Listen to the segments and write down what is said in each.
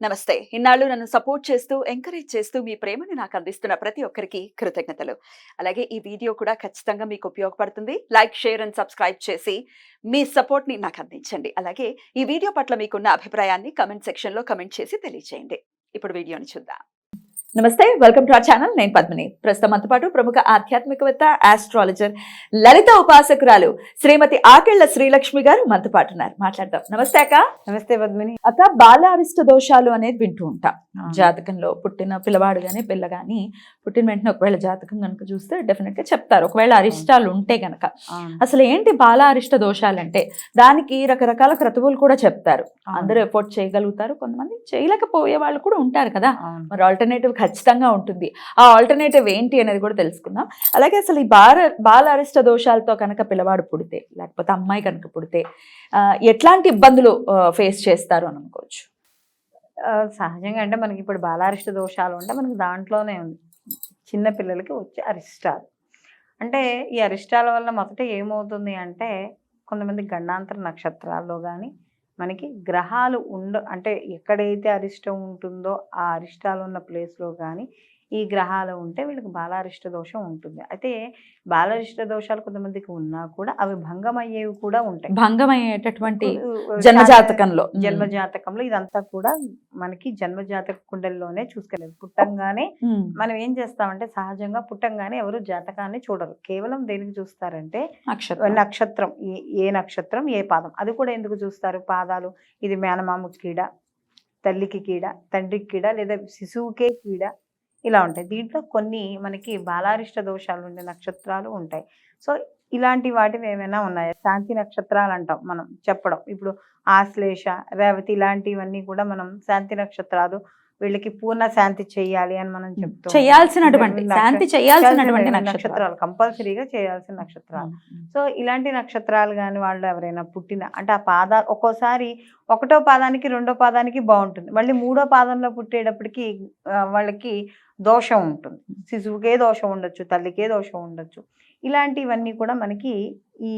నమస్తే. ఇన్నాళ్ళు నన్ను సపోర్ట్ చేస్తూ, ఎంకరేజ్ చేస్తూ మీ ప్రేమను నాకు అందిస్తున్న ప్రతి ఒక్కరికి కృతజ్ఞతలు. అలాగే ఈ వీడియో కూడా ఖచ్చితంగా మీకు ఉపయోగపడుతుంది. లైక్, షేర్ అండ్ సబ్స్క్రైబ్ చేసి మీ సపోర్ట్‌ని నాకు అందించండి. అలాగే ఈ వీడియో పట్ల మీకున్న అభిప్రాయాన్ని కామెంట్ సెక్షన్‌లో కామెంట్ చేసి తెలియజేయండి. ఇప్పుడు వీడియోని చూద్దాం. నమస్తే, వెల్కమ్ టు అవర్ ఛానల్. నేను పద్మిని. ప్రస్తుతం మనతో పాటు ప్రముఖ ఆధ్యాత్మికవేత్త, ఆస్ట్రాలజర్, లలిత ఉపాసకురాలు శ్రీమతి ఆకెళ్ల శ్రీలక్ష్మి గారు మనతో పాటు ఉన్నారు. మాట్లాడదాం. నమస్తే అక్క. నమస్తే పద్మిని. అక్క, బాల అరిష్ట దోషాలు అనేది వింటూ ఉంటాం. జాతకంలో పుట్టిన పిల్లవాడు గాని పిల్ల గాని పుట్టిన వెంటనే ఒకవేళ జాతకం కనుక చూస్తే డెఫినెట్ గా చెప్తారు, ఒకవేళ అరిష్టాలు ఉంటే గనక. అసలు ఏంటి బాల అరిష్ట దోషాలు అంటే? దానికి రకరకాల క్రతువులు కూడా చెప్తారు. అందరూ ఎఫోర్ట్ చేయగలుగుతారు, కొంతమంది చేయలేకపోయే వాళ్ళు కూడా ఉంటారు కదా. మరి ఆల్టర్నేటివ్ ఖచ్చితంగా ఉంటుంది. ఆ ఆల్టర్నేటివ్ ఏంటి అనేది కూడా తెలుసుకుందాం. అలాగే అసలు ఈ బాల అరిష్ట దోషాలతో కనుక పిల్లవాడు పుడితే, లేకపోతే అమ్మాయి కనుక పుడితే ఎట్లాంటి ఇబ్బందులు ఫేస్ చేస్తారు అని అనుకోవచ్చు? సహజంగా అంటే మనకి ఇప్పుడు బాలారిష్ట దోషాలు అంటే మనకి దాంట్లోనే ఉంది. చిన్న పిల్లలకి వచ్చే అరిష్టాలు అంటే ఈ అరిష్టాల వల్ల మొదట ఏమవుతుంది అంటే కొంతమంది గండాంతర నక్షత్రాల్లో కానీ మనకి గ్రహాలు అంటే ఎక్కడైతే అరిష్టం ఉంటుందో ఆ అరిష్టాలు ఉన్న ప్లేస్లో కానీ ఈ గ్రహాలు ఉంటే వీళ్ళకి బాలారిష్ట దోషం ఉంటుంది. అయితే బాలారిష్ట దోషాలు కొంతమందికి ఉన్నా కూడా అవి భంగమయ్యేవి కూడా ఉంటాయి. భంగమయ్యేటటువంటి జన్మజాతకంలో ఇదంతా కూడా మనకి జన్మజాతక కుండలిలోనే చూసుకోలేదు. పుట్టంగానే మనం ఏం చేస్తామంటే సహజంగా పుట్టంగానే ఎవరు జాతకాన్ని చూడరు. కేవలం దేనికి చూస్తారంటే నక్షత్రం, ఏ నక్షత్రం ఏ పాదం, అది కూడా ఎందుకు చూస్తారు? పాదాలు, ఇది మేనమామ కీడ, తల్లికి కీడ, తండ్రికి కీడ, లేదా శిశువుకే కీడ, ఇలా ఉంటాయి. దీంట్లో కొన్ని మనకి బాలారిష్ట దోషాలు ఉండే నక్షత్రాలు ఉంటాయి. సో ఇలాంటి వాటివి ఏమైనా ఉన్నాయా? శాంతి నక్షత్రాలు అంటాం మనం చెప్పడం. ఇప్పుడు ఆశ్లేష, రేవతి ఇలాంటివన్నీ కూడా మనం శాంతి నక్షత్రాలు, వీళ్ళకి పూర్ణ శాంతి చేయాలి అని మనం చెప్తాం. చేయాల్సినటువంటి నక్షత్రాలు, కంపల్సరీగా చేయాల్సిన నక్షత్రాలు. సో ఇలాంటి నక్షత్రాలు కానీ వాళ్ళు ఎవరైనా పుట్టిన అంటే ఆ పాదాలు ఒక్కోసారి ఒకటో పాదానికి రెండో పాదానికి బాగుంటుంది, మళ్ళీ మూడో పాదంలో పుట్టేటప్పటికి వాళ్ళకి దోషం ఉంటుంది. శిశువుకే దోషం ఉండొచ్చు, తల్లికే దోషం ఉండొచ్చు. ఇలాంటివన్నీ కూడా మనకి ఈ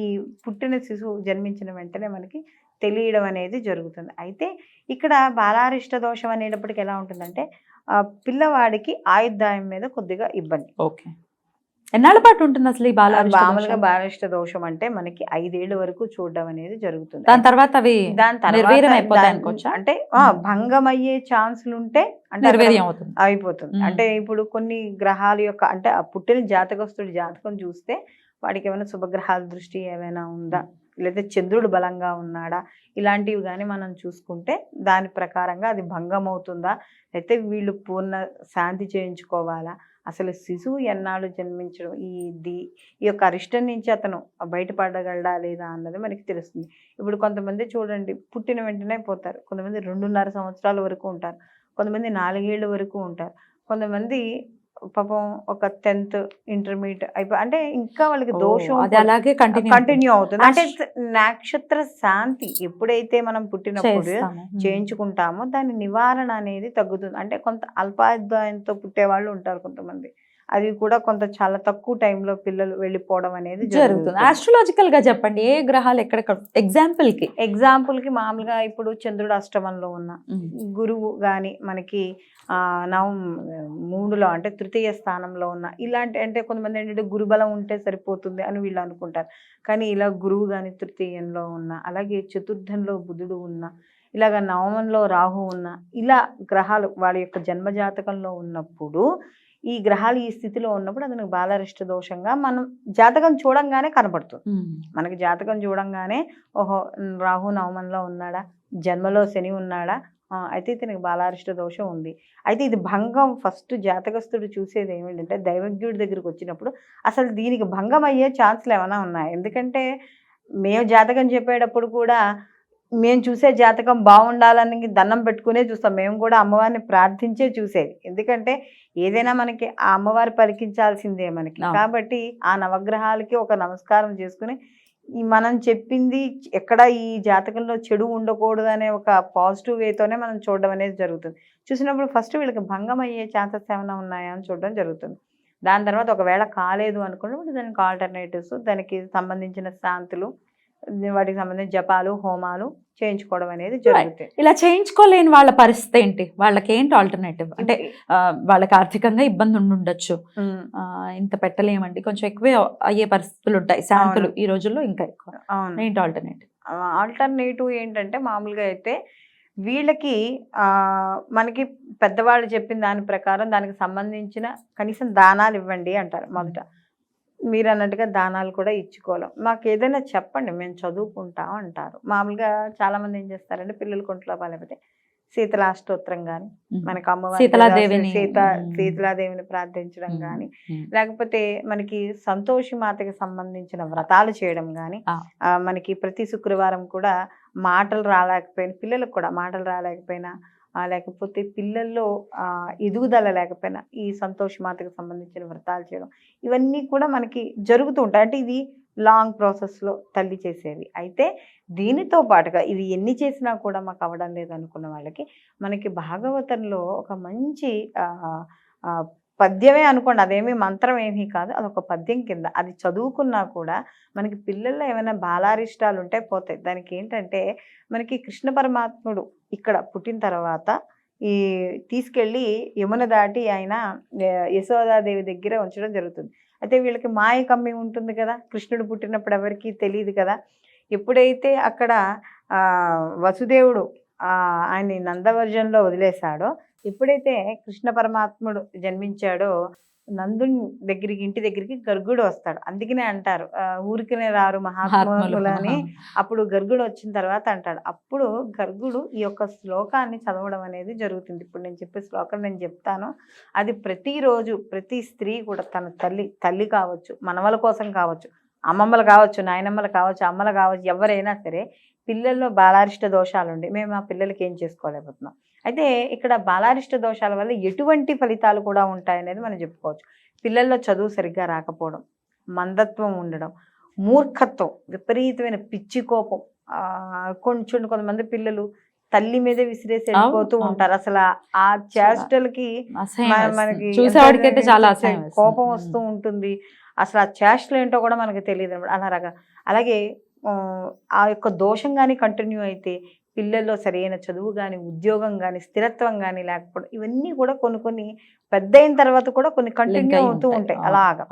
పుట్టిన శిశువు జన్మించిన వెంటనే మనకి తెలియడం అనేది జరుగుతుంది. అయితే ఇక్కడ బాలారిష్ట దోషం అనేటప్పటికి ఎలా ఉంటుందంటే పిల్లవాడికి ఆయుర్దాయం మీద కొద్దిగా ఇబ్బంది. ఓకే, ఎన్నాళ్ళ పాటు ఉంటుంది అసలు ఈ మామూలుగా బాలారిష్ట దోషం అంటే మనకి 5 ఏళ్ల వరకు చూడడం అనేది జరుగుతుంది. దాని తర్వాత అంటే భంగమయ్యే ఛాన్సులు ఉంటే అంటే అయిపోతుంది. అంటే ఇప్పుడు కొన్ని గ్రహాల యొక్క అంటే ఆ పుట్టిన జాతకస్తుడి జాతకం చూస్తే వాడికి ఏమైనా శుభగ్రహాల దృష్టి ఏమైనా ఉందా, లేదా చంద్రుడు బలంగా ఉన్నాడా, ఇలాంటివి కానీ మనం చూసుకుంటే దాని ప్రకారంగా అది భంగం అవుతుందా, అయితే వీళ్ళు పూర్ణ శాంతి చేయించుకోవాలా, అసలు శిశువు ఎన్నాళ్ళు జన్మించడం ఈ యొక్క అరిష్టం నుంచి అతను బయటపడగలడా లేదా అన్నది మనకి తెలుస్తుంది. ఇప్పుడు కొంతమంది చూడండి పుట్టిన వెంటనే పోతారు, కొంతమంది 2.5 సంవత్సరాల వరకు ఉంటారు, కొంతమంది 4 ఏళ్ళ వరకు ఉంటారు, కొంతమంది పాపం ఒక 10th ఇంటర్మీడియట్ అయిపోయి అంటే ఇంకా వాళ్ళకి దోషం అలాగే కంటిన్యూ అవుతుంది. అంటే నక్షత్ర శాంతి ఎప్పుడైతే మనం పుట్టినప్పుడు చేయించుకుంటామో దాని నివారణ అనేది తగ్గుతుంది. అంటే కొంత అల్పాయుర్దాయంతో పుట్టే వాళ్ళు ఉంటారు కొంతమంది, అది కూడా కొంత చాలా తక్కువ టైంలో పిల్లలు వెళ్ళిపోవడం అనేది జరుగుతుంది. ఆస్ట్రాలజికల్ గా చెప్పండి, ఏ గ్రహాలు ఎక్కడ ఎగ్జాంపుల్ కి మామూలుగా ఇప్పుడు చంద్రుడు అష్టమంలో ఉన్న, గురువు గాని మనకి 3లో అంటే తృతీయ స్థానంలో ఉన్న, ఇలాంటి అంటే కొంతమంది ఏంటంటే గురుబలం ఉంటే సరిపోతుంది అని వీళ్ళు అనుకుంటారు. కానీ ఇలా గురువు గాని తృతీయంలో ఉన్న, అలాగే చతుర్థంలో బుధుడు ఉన్న, ఇలాగ నవమంలో రాహు ఉన్న, ఇలా గ్రహాలు వాళ్ళ యొక్క జన్మజాతకంలో ఉన్నప్పుడు ఈ గ్రహాలు ఈ స్థితిలో ఉన్నప్పుడు అతనికి బాలారిష్ట దోషంగా మనం జాతకం చూడంగానే కనపడుతుంది. మనకి జాతకం చూడంగానే ఓహో రాహు నవమంలో ఉన్నాడా, జన్మలో శని ఉన్నాడా, అయితే ఇతనికి బాలారిష్ట దోషం ఉంది. అయితే ఇది భంగం ఫస్ట్ జాతకస్తుడు చూసేది ఏమిటంటే దైవజ్ఞుడి దగ్గరికి వచ్చినప్పుడు అసలు దీనికి భంగం అయ్యే ఛాన్సులు ఏమైనా ఉన్నాయి. ఎందుకంటే మేము జాతకం చెప్పేటప్పుడు కూడా మేము చూసే జాతకం బాగుండాలని దండం పెట్టుకునే చూస్తాం. మేము కూడా అమ్మవారిని ప్రార్థించే చూసేది, ఎందుకంటే ఏదైనా మనకి ఆ అమ్మవారి పలికించాల్సిందే మనకి. కాబట్టి ఆ నవగ్రహాలకి ఒక నమస్కారం చేసుకుని మనం చెప్పింది ఎక్కడ ఈ జాతకంలో చెడు ఉండకూడదు అనే ఒక పాజిటివ్ వేతోనే మనం చూడడం అనేది జరుగుతుంది. చూసినప్పుడు ఫస్ట్ వీళ్ళకి భంగం అయ్యే ఛాన్సెస్ ఏమైనా ఉన్నాయా అని చూడడం జరుగుతుంది. దాని తర్వాత ఒకవేళ కాలేదు అనుకున్నప్పుడు దానికి ఆల్టర్నేటివ్స్, దానికి సంబంధించిన శాంతులు వాటికి సంబంధించిన జపాలు హోమాలు చేయించుకోవడం అనేది జరుగుతాయి. ఇలా చేయించుకోలేని వాళ్ళ పరిస్థితి ఏంటి? వాళ్ళకి ఏంటి ఆల్టర్నేటివ్? అంటే వాళ్ళకి ఆర్థికంగా ఇబ్బంది ఉండొచ్చు, ఇంత పెట్టలేమండి, కొంచెం ఎక్కువే అయ్యే పరిస్థితులు ఉంటాయి, శాంతులు ఈ రోజుల్లో ఇంకా ఎక్కువ. అవును, ఏంటి ఆల్టర్నేటివ్? ఆల్టర్నేటివ్ ఏంటంటే మామూలుగా అయితే వీళ్ళకి మనకి పెద్దవాళ్ళు చెప్పిన దాని ప్రకారం దానికి సంబంధించిన కనీసం దానాలు ఇవ్వండి అంటారు. మొదట మీరు అన్నట్టుగా దానాలు కూడా ఇచ్చుకోలేం, మాకు ఏదైనా చెప్పండి మేము చదువుకుంటాం అంటారు. మామూలుగా చాలా మంది ఏం చేస్తారంటే పిల్లల కొంట్లో లేకపోతే శీతలాష్టోత్తరం కానీ, మనకి అమ్మవారి శీతలాదేవిని ప్రార్థించడం కానీ, లేకపోతే మనకి సంతోషి మాతకి సంబంధించిన వ్రతాలు చేయడం కానీ, మనకి ప్రతి శుక్రవారం కూడా మాటలు రాలేకపోయినా పిల్లలకు కూడా మాటలు రాలేకపోయినా, లేకపోతే పిల్లల్లో ఎదుగుదల లేకపోయినా ఈ సంతోషి మాతకి సంబంధించిన వ్రతాలు చేయడం, ఇవన్నీ కూడా మనకి జరుగుతూ ఉంటాయి. అంటే ఇది లాంగ్ ప్రాసెస్లో తల్లి చేసేవి. అయితే దీనితో పాటుగా ఇవి ఎన్ని చేసినా కూడా మాకు అవ్వడం లేదు అనుకున్న వాళ్ళకి మనకి భాగవతంలో ఒక మంచి పద్యమే అనుకోండి, అదేమీ మంత్రం ఏమీ కాదు, అదొక పద్యం కింద, అది చదువుకున్నా కూడా మనకి పిల్లల్లో ఏమైనా బాలారిష్టాలు ఉంటే పోతాయి. దానికి ఏంటంటే మనకి కృష్ణ పరమాత్ముడు ఇక్కడ పుట్టిన తర్వాత తీసుకెళ్ళి యమున దాటి ఆయన యశోదాదేవి దగ్గర ఉంచడం జరుగుతుంది. అయితే వీళ్ళకి మాయ కమ్మి ఉంటుంది కదా, కృష్ణుడు పుట్టినప్పుడు ఎవరికి తెలియదు కదా. ఎప్పుడైతే అక్కడ వసుదేవుడు ఆయన్ని నందవర్జంలో వదిలేశాడో, ఎప్పుడైతే కృష్ణ పరమాత్ముడు జన్మించాడో నందుని దగ్గరికి ఇంటి దగ్గరికి గర్గుడు వస్తాడు. అందుకనే అంటారు ఊరికనే రారు మహాత్ములు అని. అప్పుడు గర్గుడు వచ్చిన తర్వాత అంటాడు, అప్పుడు గర్గుడు ఈ యొక్క శ్లోకాన్ని చదవడం అనేది జరుగుతుంది. ఇప్పుడు నేను చెప్పే శ్లోకం నేను చెప్తాను, అది ప్రతిరోజు ప్రతి స్త్రీ కూడా తన తల్లి కావచ్చు, మనవల కోసం కావచ్చు, అమ్మమ్మలు కావచ్చు, నాయనమ్మలు కావచ్చు, అమ్మలు కావచ్చు, ఎవరైనా సరే పిల్లల్లో బాలారిష్ట దోషాలు ఉండి మేము ఆ పిల్లలకి ఏం చేసుకోలేకపోతున్నాం. అయితే ఇక్కడ బాలారిష్ట దోషాల వల్ల ఎటువంటి ఫలితాలు కూడా ఉంటాయనేది మనం చెప్పుకోవచ్చు. పిల్లల్లో చదువు సరిగ్గా రాకపోవడం, మందత్వం ఉండడం, మూర్ఖత్వం, విపరీతమైన పిచ్చి కోపం, కొంతమంది పిల్లలు తల్లి మీదే విసిరేసి వెళ్ళిపోతూ ఉంటారు. అసలు ఆ చేష్టలకి మనకి కోపం వస్తూ ఉంటుంది. అసలు ఆ చేష్టలు ఏంటో కూడా మనకి తెలియదు అనమాట. అలాగే ఆ యొక్క దోషం కానీ కంటిన్యూ అయితే పిల్లల్లో సరైన చదువు కానీ, ఉద్యోగం కానీ, స్థిరత్వం కానీ లేకపోవడం, ఇవన్నీ కూడా కొన్ని పెద్ద అయిన తర్వాత కూడా కొన్ని కంటిన్యూ అవుతూ ఉంటాయి. అలాగా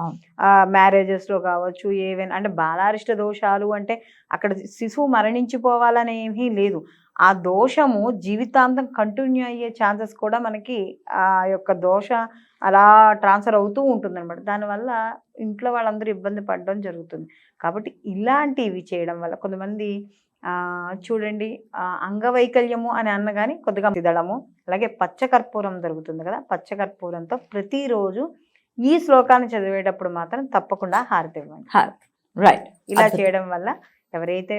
మ్యారేజెస్లో కావచ్చు, ఏవైనా అంటే బాలారిష్ట దోషాలు అంటే అక్కడ శిశువు మరణించిపోవాలని ఏమీ లేదు. ఆ దోషము జీవితాంతం కంటిన్యూ అయ్యే ఛాన్సెస్ కూడా మనకి ఆ యొక్క దోష అలా ట్రాన్స్ఫర్ అవుతూ ఉంటుంది అనమాట. దానివల్ల ఇంట్లో వాళ్ళందరూ ఇబ్బంది పడడం జరుగుతుంది. కాబట్టి ఇలాంటివి చేయడం వల్ల కొంతమంది చూడండి అంగవైకల్యము అని అన్నగాని కొద్దిగా తిదడము, అలాగే పచ్చకర్పూరం దొరుకుతుంది కదా, పచ్చకర్పూరంతో ప్రతిరోజు ఈ శ్లోకాన్ని చదివేటప్పుడు మాత్రం తప్పకుండా హారతి ఇవ్వండి. రైట్. ఇలా చేయడం వల్ల ఎవరైతే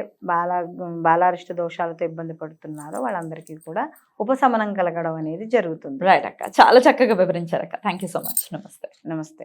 బాలారిష్ట దోషాలతో ఇబ్బంది పడుతున్నారో వాళ్ళందరికీ కూడా ఉపశమనం కలగడం అనేది జరుగుతుంది. రైట్ అక్క, చాలా చక్కగా వివరించారు అక్క. Thank you so much. నమస్తే. నమస్తే.